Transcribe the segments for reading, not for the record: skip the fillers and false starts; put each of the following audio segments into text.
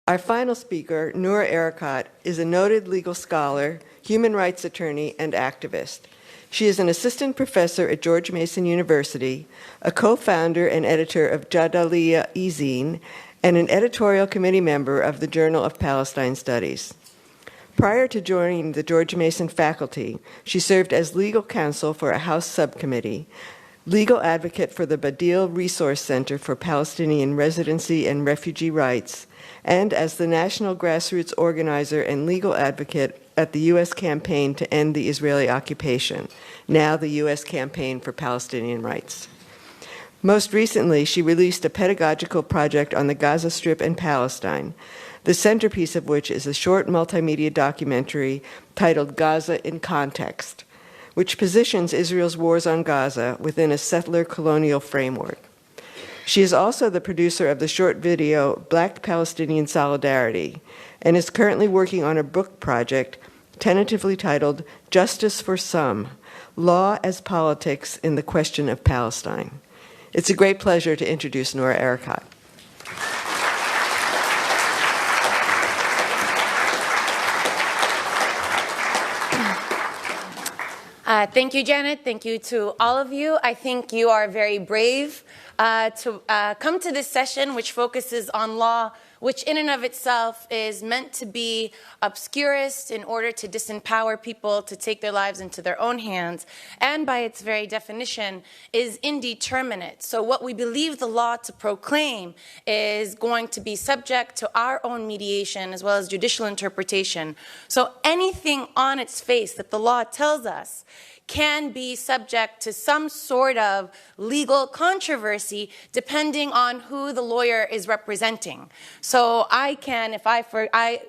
Our final speaker, Noura Erakat, is a noted legal scholar, human rights attorney, and activist. She is an assistant professor at George Mason University, a co-founder and editor of Jadaliya Ezine, and an editorial committee member of the Journal of Palestine Studies. Prior to joining the George Mason faculty, she served as legal counsel for a House subcommittee, legal advocate for the Badil Resource Center for Palestinian Residency and Refugee Rights, and as the national grassroots organizer and legal advocate at the U.S. Campaign to End the Israeli Occupation, now the U.S. Campaign for Palestinian Rights. Most recently, she released a pedagogical project on the Gaza Strip and Palestine, the centerpiece of which is a short multimedia documentary titled Gaza in Context, which positions Israel's wars on Gaza within a settler colonial framework. She is also the producer of the short video Black Palestinian Solidarity and is currently working on a book project tentatively titled Justice for Some, Law as Politics in the Question of Palestine. It's a great pleasure to introduce Noura Erakat. Thank you, Janet. Thank you to all of you. I think you are very brave to come to this session, which focuses on law, which in and of itself is meant to be obscurist in order to disempower people to take their lives into their own hands, and by its very definition is indeterminate. So what we believe the law to proclaim is going to be subject to our own mediation as well as judicial interpretation. So anything on its face that the law tells us can be subject to some sort of legal controversy depending on who the lawyer is representing. So I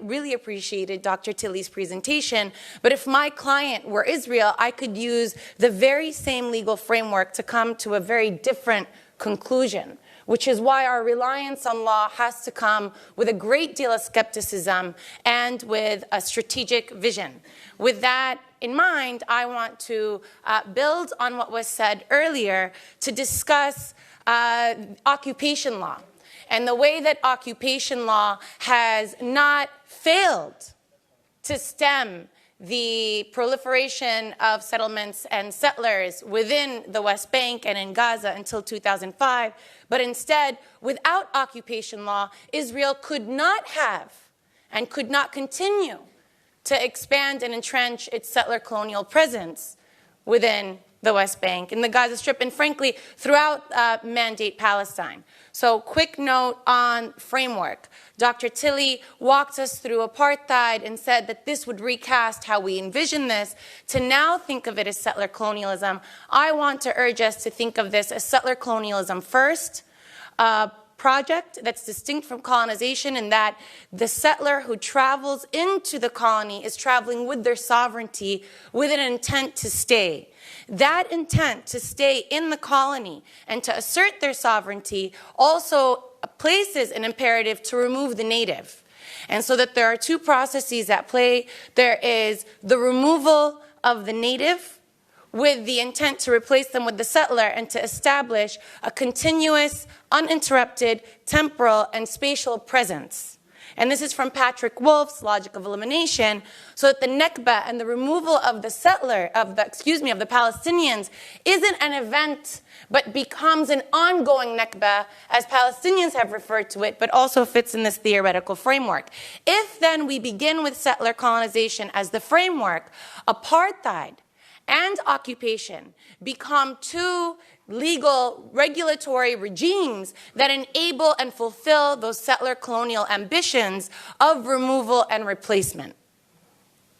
really appreciated Dr. Tilley's presentation, but if my client were Israel, I could use the very same legal framework to come to a very different conclusion, which is why our reliance on law has to come with a great deal of skepticism and with a strategic vision. With that in mind, I want to build on what was said earlier to discuss occupation law and the way that occupation law has not failed to stem the proliferation of settlements and settlers within the West Bank and in Gaza until 2005, but instead, without occupation law, Israel could not have and could not continue to expand and entrench its settler colonial presence within the West Bank, in the Gaza Strip, and frankly, throughout Mandate Palestine. So quick note on framework. Dr. Tilley walked us through apartheid and said that this would recast how we envision this to now think of it as settler colonialism. I want to urge us to think of this as settler colonialism first, project that's distinct from colonization in that the settler who travels into the colony is traveling with their sovereignty with an intent to stay. That intent to stay in the colony and to assert their sovereignty also places an imperative to remove the native. And so that there are two processes at play. There is the removal of the native with the intent to replace them with the settler and to establish a continuous, uninterrupted, temporal, and spatial presence. And this is from Patrick Wolf's Logic of Elimination, so that the Nakba and the removal of the settler, of the Palestinians, isn't an event, but becomes an ongoing Nakba, as Palestinians have referred to it, but also fits in this theoretical framework. If then we begin with settler colonization as the framework, apartheid and occupation become two legal regulatory regimes that enable and fulfill those settler colonial ambitions of removal and replacement.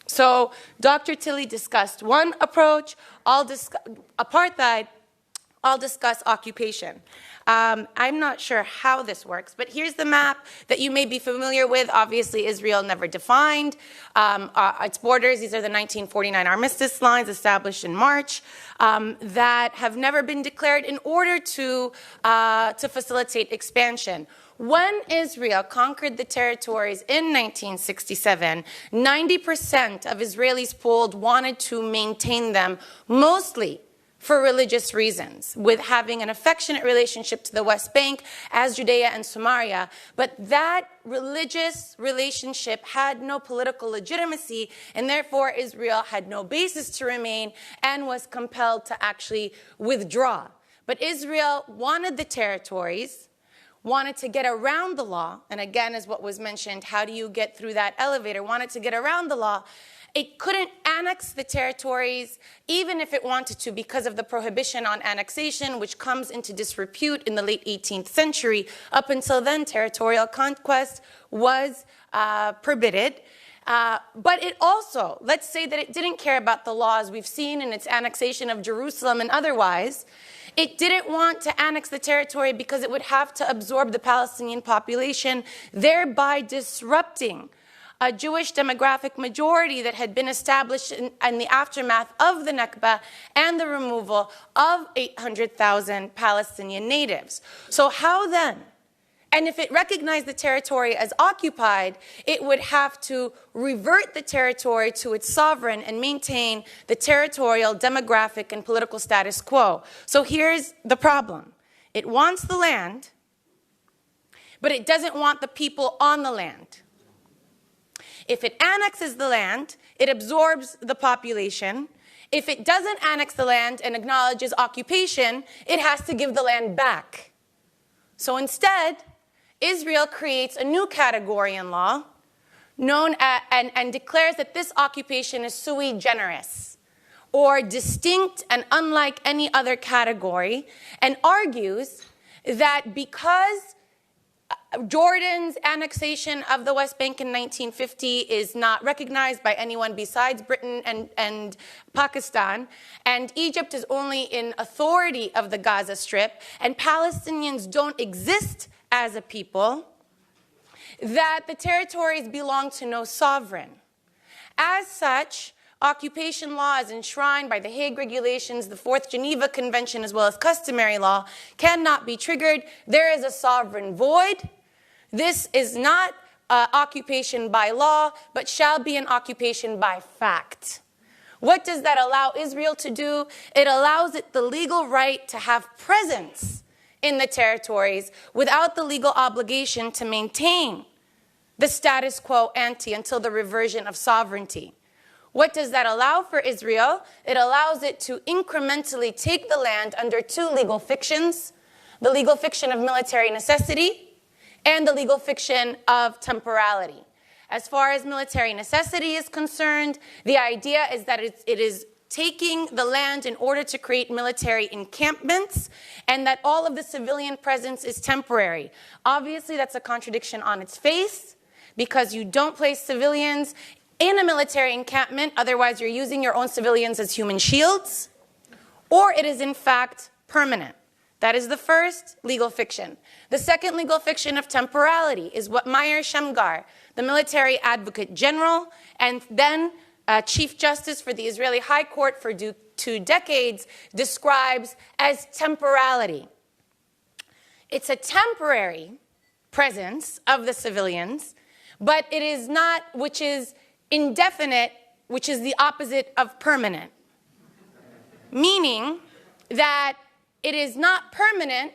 So Dr. Tilley discussed one approach, apartheid, I'll discuss occupation. I'm not sure how this works, but here's the map that you may be familiar with. Obviously, Israel never defined its borders. These are the 1949 armistice lines established in March that have never been declared in order to facilitate expansion. When Israel conquered the territories in 1967, 90% of Israelis polled wanted to maintain them, mostly for religious reasons, with having an affectionate relationship to the West Bank as Judea and Samaria. But that religious relationship had no political legitimacy, and therefore Israel had no basis to remain and was compelled to actually withdraw. But Israel wanted the territories, wanted to get around the law, and again, as what was mentioned, how do you get through that elevator? Wanted to get around the law. It couldn't annex the territories, even if it wanted to, because of the prohibition on annexation, which comes into disrepute in the late 18th century. Up until then, territorial conquest was prohibited. But it also, let's say that it didn't care about the laws we've seen in its annexation of Jerusalem and otherwise. It didn't want to annex the territory because it would have to absorb the Palestinian population, thereby disrupting a Jewish demographic majority that had been established in the aftermath of the Nakba and the removal of 800,000 Palestinian natives. So how then? And if it recognized the territory as occupied, it would have to revert the territory to its sovereign and maintain the territorial, demographic, and political status quo. So here's the problem. It wants the land, but it doesn't want the people on the land. If it annexes the land, it absorbs the population. If it doesn't annex the land and acknowledges occupation, it has to give the land back. So instead, Israel creates a new category in law known and declares that this occupation is sui generis, or distinct and unlike any other category, and argues that because Jordan's annexation of the West Bank in 1950 is not recognized by anyone besides Britain and Pakistan, and Egypt is only in authority of the Gaza Strip, and Palestinians don't exist as a people, that the territories belong to no sovereign. As such, occupation law, as enshrined by the Hague Regulations, the Fourth Geneva Convention, as well as customary law, cannot be triggered. There is a sovereign void. This is not occupation by law, but shall be an occupation by fact. What does that allow Israel to do? It allows it the legal right to have presence in the territories without the legal obligation to maintain the status quo ante until the reversion of sovereignty. What does that allow for Israel? It allows it to incrementally take the land under two legal fictions: the legal fiction of military necessity and the legal fiction of temporality. As far as military necessity is concerned, the idea is that it is taking the land in order to create military encampments, and that all of the civilian presence is temporary. Obviously, that's a contradiction on its face, because you don't place civilians in a military encampment, otherwise you're using your own civilians as human shields, or it is in fact permanent. That is the first legal fiction. The second legal fiction of temporality is what Meyer Shamgar, the military advocate general, and then Chief Justice for the Israeli High Court for 2 decades, describes as temporality. It's a temporary presence of the civilians, but it is not, which is indefinite, which is the opposite of permanent. Meaning that it is not permanent,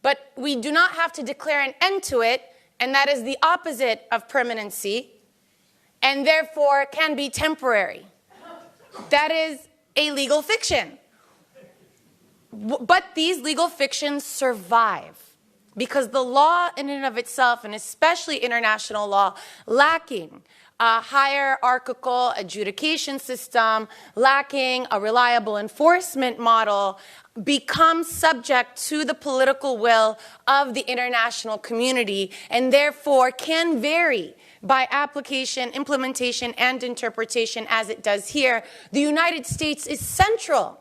but we do not have to declare an end to it, and that is the opposite of permanency, and therefore can be temporary. That is a legal fiction. But these legal fictions survive because the law in and of itself, and especially international law, lacking a hierarchical adjudication system, lacking a reliable enforcement model, becomes subject to the political will of the international community, and therefore can vary by application, implementation, and interpretation as it does here. The United States is central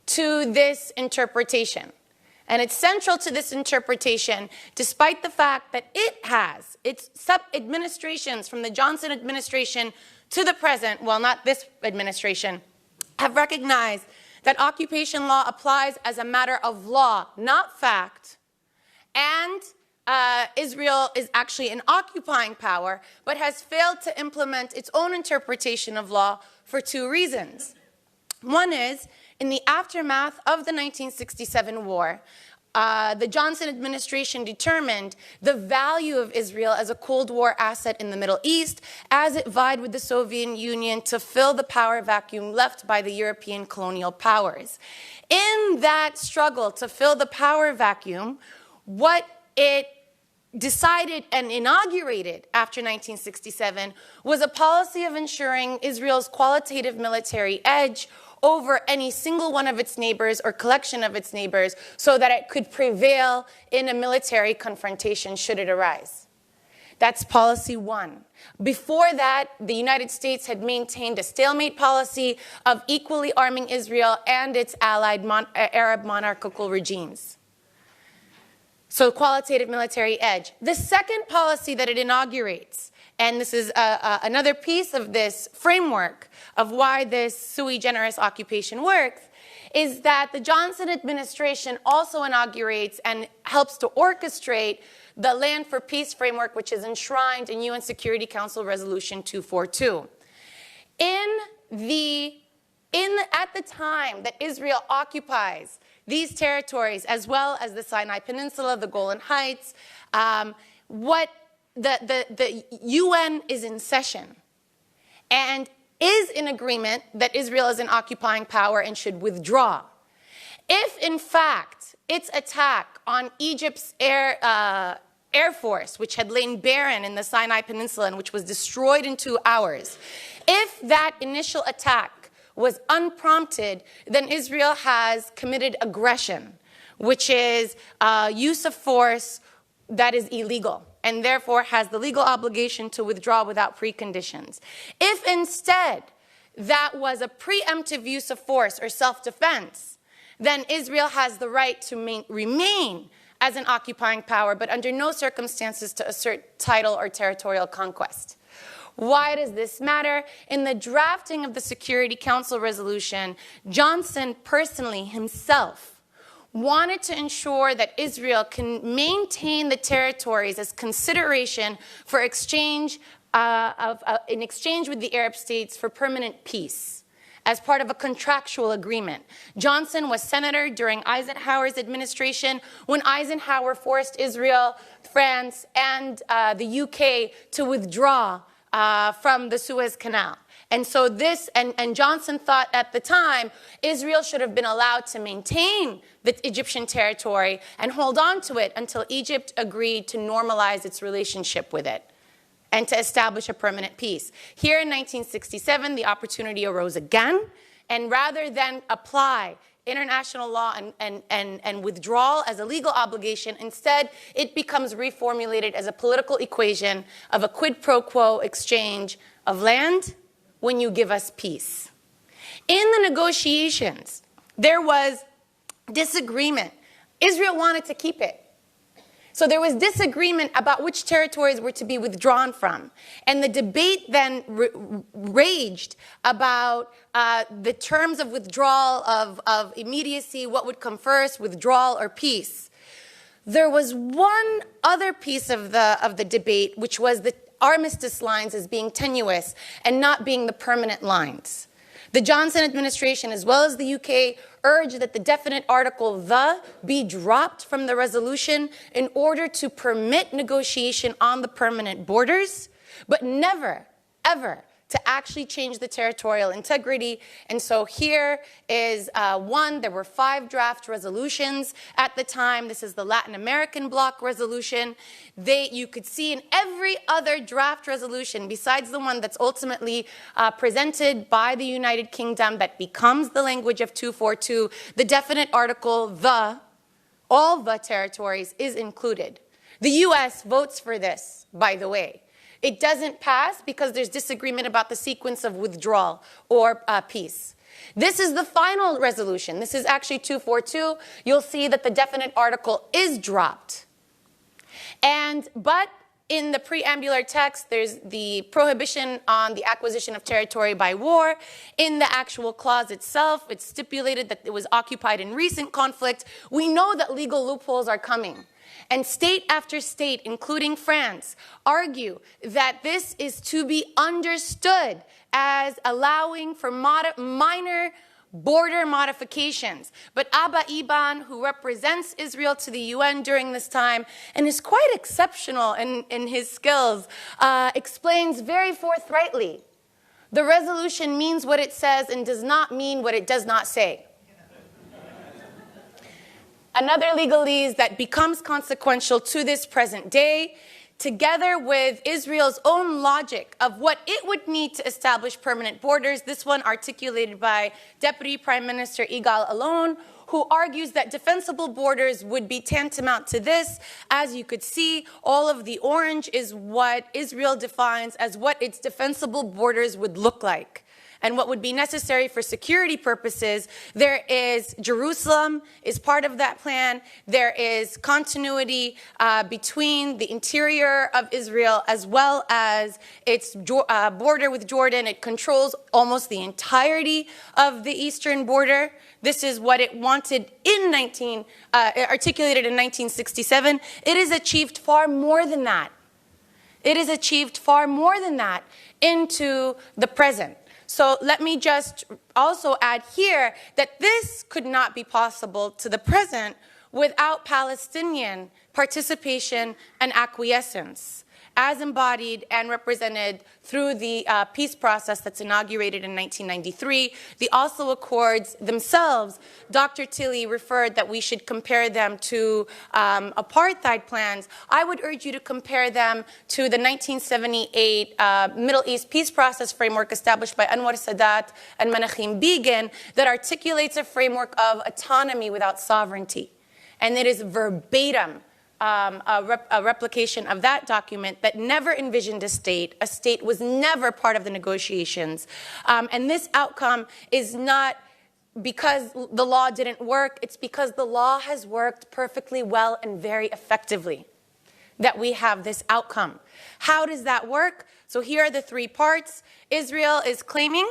to this interpretation. And it's central to this interpretation despite the fact that it has its sub-administrations from the Johnson administration to the present, well, not this administration, have recognized that occupation law applies as a matter of law, not fact, and Israel is actually an occupying power, but has failed to implement its own interpretation of law for 2 reasons. One is In the aftermath of the 1967 war, the Johnson administration determined the value of Israel as a Cold War asset in the Middle East as it vied with the Soviet Union to fill the power vacuum left by the European colonial powers. In that struggle to fill the power vacuum, what it decided and inaugurated after 1967 was a policy of ensuring Israel's qualitative military edge over any single one of its neighbors or collection of its neighbors so that it could prevail in a military confrontation should it arise. That's policy one. Before that, the United States had maintained a stalemate policy of equally arming Israel and its allied Arab monarchical regimes. So qualitative military edge. The second policy that it inaugurates, and this is another piece of this framework of why this sui generis occupation works, is that the Johnson administration also inaugurates and helps to orchestrate the Land for Peace framework, which is enshrined in UN Security Council Resolution 242. At the time that Israel occupies these territories, as well as the Sinai Peninsula, the Golan Heights, the UN is in session and is in agreement that Israel is an occupying power and should withdraw. If, in fact, its attack on Egypt's Air Force, which had lain barren in the Sinai Peninsula and which was destroyed in 2 hours, if that initial attack was unprompted, then Israel has committed aggression, which is use of force that is illegal, and therefore has the legal obligation to withdraw without preconditions. If instead that was a preemptive use of force or self-defense, then Israel has the right to remain as an occupying power, but under no circumstances to assert title or territorial conquest. Why does this matter? In the drafting of the Security Council resolution, Johnson personally himself wanted to ensure that Israel can maintain the territories as consideration for exchange in exchange with the Arab states for permanent peace as part of a contractual agreement. Johnson was senator during Eisenhower's administration when Eisenhower forced Israel, France, and the UK to withdraw from the Suez Canal. And so and Johnson thought at the time, Israel should have been allowed to maintain the Egyptian territory and hold on to it until Egypt agreed to normalize its relationship with it and to establish a permanent peace. Here in 1967, the opportunity arose again, and rather than apply international law and withdrawal as a legal obligation, instead it becomes reformulated as a political equation of a quid pro quo exchange of land when you give us peace. In the negotiations, there was disagreement. Israel wanted to keep it. So there was disagreement about which territories were to be withdrawn from. And the debate then raged about the terms of withdrawal, of immediacy, what would come first, withdrawal or peace. There was one other piece of the debate, which was the armistice lines as being tenuous and not being the permanent lines. The Johnson administration, as well as the UK, urged that the definite article "the" be dropped from the resolution in order to permit negotiation on the permanent borders, but never, ever to actually change the territorial integrity. And so here is one. There were 5 draft resolutions at the time. This is the Latin American bloc resolution. You could see in every other draft resolution, besides the one that's ultimately presented by the United Kingdom that becomes the language of 242, the definite article "the," all the territories, is included. The US votes for this, by the way. It doesn't pass because there's disagreement about the sequence of withdrawal or peace. This is the final resolution. This is actually 242. You'll see that the definite article is dropped. But in the preambular text, there's the prohibition on the acquisition of territory by war. In the actual clause itself, it's stipulated that it was occupied in recent conflict. We know that legal loopholes are coming. And state after state, including France, argue that this is to be understood as allowing for minor border modifications. But Abba Eban, who represents Israel to the UN during this time and is quite exceptional in his skills, explains very forthrightly, the resolution means what it says and does not mean what it does not say. Another legalese that becomes consequential to this present day, together with Israel's own logic of what it would need to establish permanent borders, this one articulated by Deputy Prime Minister Yigal Allon, who argues that defensible borders would be tantamount to this. As you could see, all of the orange is what Israel defines as what its defensible borders would look like. And what would be necessary for security purposes, there is Jerusalem is part of that plan. There is continuity between the interior of Israel as well as its border with Jordan. It controls almost the entirety of the eastern border. This is what it wanted articulated in 1967. It has achieved far more than that. It has achieved far more than that into the present. So let me just also add here that this could not be possible to the present without Palestinian participation and acquiescence, as embodied and represented through the peace process that's inaugurated in 1993. The Oslo Accords themselves, Dr. Tilley referred that we should compare them to apartheid plans. I would urge you to compare them to the 1978 Middle East peace process framework established by Anwar Sadat and Menachem Begin that articulates a framework of autonomy without sovereignty. And it is verbatim a replication of that document that never envisioned a state. A state was never part of the negotiations. And this outcome is not because the law didn't work, it's because the law has worked perfectly well and very effectively that we have this outcome. How does that work? So here are the three parts. Israel is claiming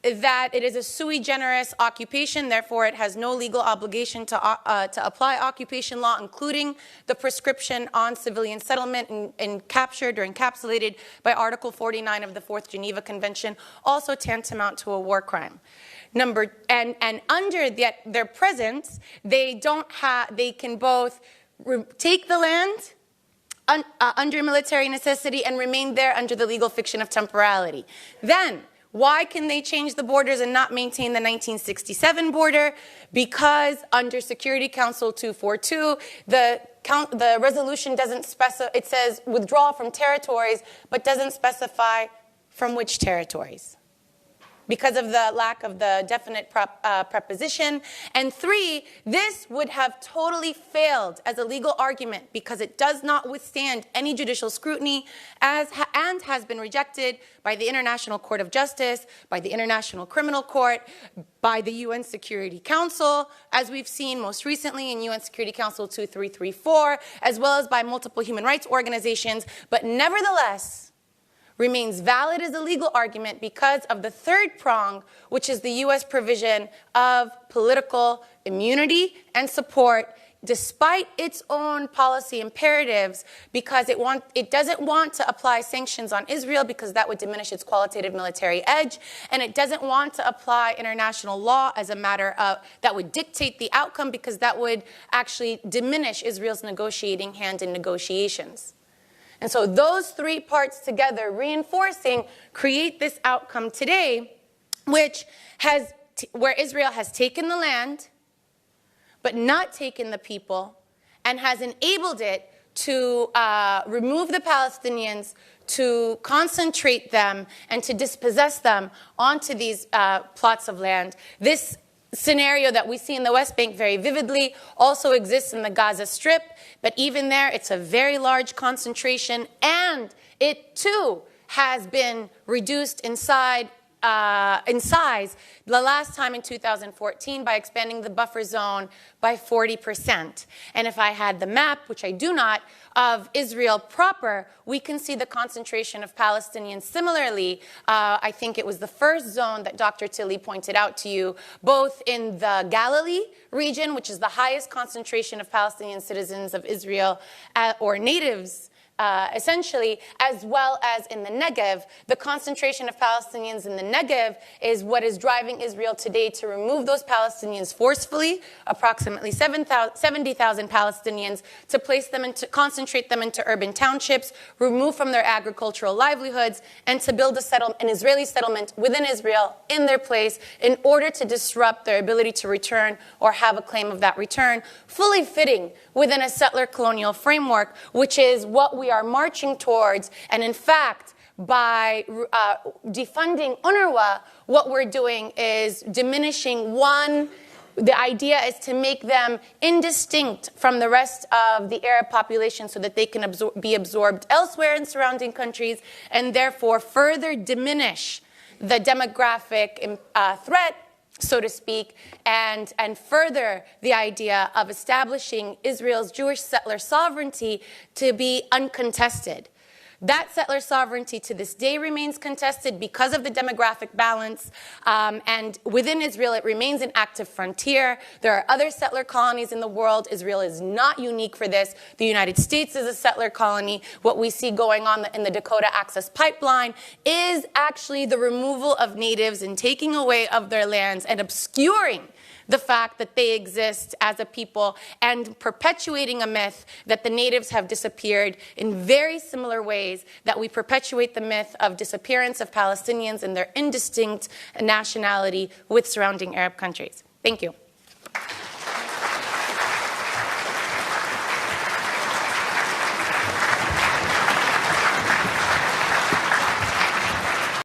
that it is a sui generis occupation, therefore it has no legal obligation to apply occupation law, including the prescription on civilian settlement and captured or encapsulated by Article 49 of the Fourth Geneva Convention, also tantamount to a war crime. And under their presence, they can both take the land under military necessity and remain there under the legal fiction of temporality. Then, why can they change the borders and not maintain the 1967 border? Because under Security Council 242, the resolution doesn't specify, it says withdraw from territories, but doesn't specify from which territories, because of the lack of the definite preposition. And three, this would have totally failed as a legal argument because it does not withstand any judicial scrutiny and has been rejected by the International Court of Justice, by the International Criminal Court, by the UN Security Council, as we've seen most recently in UN Security Council 2334, as well as by multiple human rights organizations, but nevertheless, remains valid as a legal argument because of the third prong, which is the U.S. provision of political immunity and support, despite its own policy imperatives, because it doesn't want to apply sanctions on Israel because that would diminish its qualitative military edge, and it doesn't want to apply international law as a matter of that would dictate the outcome because that would actually diminish Israel's negotiating hand in negotiations. And so those three parts together, reinforcing, create this outcome today, where Israel has taken the land, but not taken the people, and has enabled it to remove the Palestinians, to concentrate them, and to dispossess them onto these plots of land. This scenario that we see in the West Bank very vividly also exists in the Gaza Strip, but even there it's a very large concentration, and it too has been reduced in size the last time in 2014 by expanding the buffer zone by 40%. And if I had the map, which I do not, of Israel proper, we can see the concentration of Palestinians similarly. I think it was the first zone that Dr. Tilley pointed out to you, both in the Galilee region, which is the highest concentration of Palestinian citizens of Israel or natives essentially, as well as in the Negev. The concentration of Palestinians in the Negev is what is driving Israel today to remove those Palestinians forcefully, approximately 70,000 Palestinians, to concentrate them into urban townships, remove from their agricultural livelihoods, and to build an Israeli settlement within Israel in their place in order to disrupt their ability to return or have a claim of that return, fully fitting within a settler colonial framework, which is what we are marching towards. And in fact, by defunding UNRWA, what we're doing is diminishing the idea is to make them indistinct from the rest of the Arab population so that they can be absorbed elsewhere in surrounding countries, and therefore further diminish the demographic threat, so to speak, and further the idea of establishing Israel's Jewish settler sovereignty to be uncontested. That settler sovereignty to this day remains contested because of the demographic balance, and within Israel it remains an active frontier. There are other settler colonies in the world. Israel is not unique for this. The United States is a settler colony. What we see going on in the Dakota Access Pipeline is actually the removal of natives and taking away of their lands and obscuring the fact that they exist as a people and perpetuating a myth that the natives have disappeared in very similar ways that we perpetuate the myth of disappearance of Palestinians and their indistinct nationality with surrounding Arab countries. Thank you.